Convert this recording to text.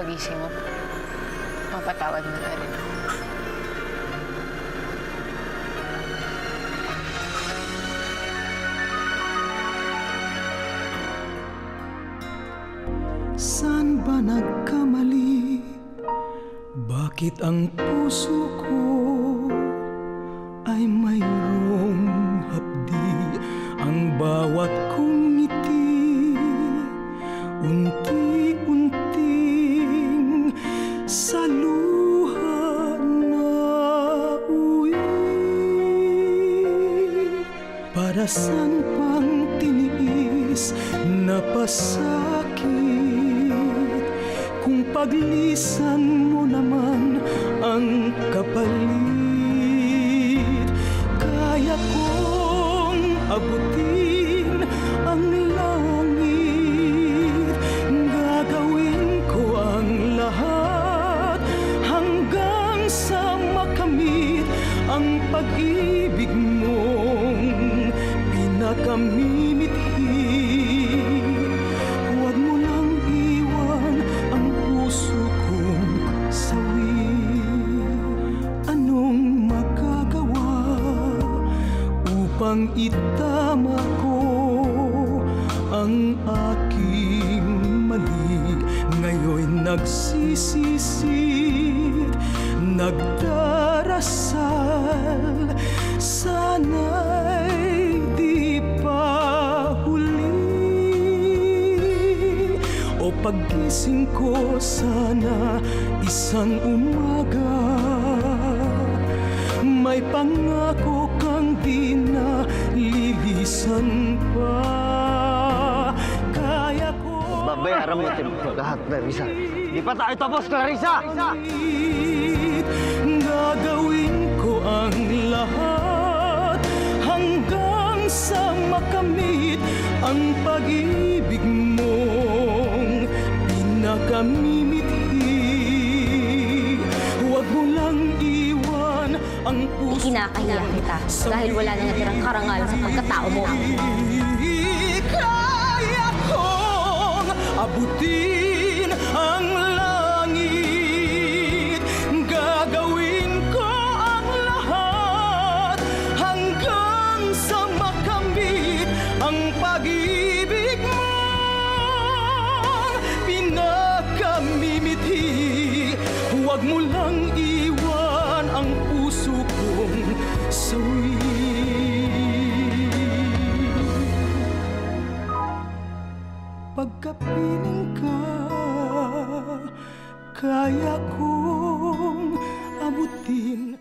pagising mo, mapatawad mo na rin ako. Saan ba nagkamali? Bakit ang puso ko ay mayroong hapdi? Ang bawat kong ngiti, unti-unting sa luha na uwi. Para saan pang tiniis na pasakit kung paglisan mo naman ang kapalit? Kaya kong abutin ang langit, gagawin ko ang lahat hanggang sa makamit ang pag-ibig mong pinakamimithi. Huwag mo lang iwan ang puso kong sawi. Anong magagawa upang itama ko ang aking mali? Ngayon'y nagsisisid, nagdarasal, sana'y di pa huli. O paggising ko sana isang umaga, may pangako kang di na lilisan pa. Kaya ko babayaran mo lahat, Clarissa. Di pa tayo tapos, Clarissa! Gagawin ko ang lahat hanggang sa makamit ang pag-ibig mong pinakamimithi. Huwag mo lang iwan ang puso. Kinakahiya kita dahil wala na natirang karangal sa pagkatao mo. Kaya kong abutin ang langit, gagawin ko ang lahat hanggang sa makamit ang pag-ibig mong pinakamimithi. Huwag mo lang iwan ang puso kong sawi. Pagkapiling ka, kaya kong abutin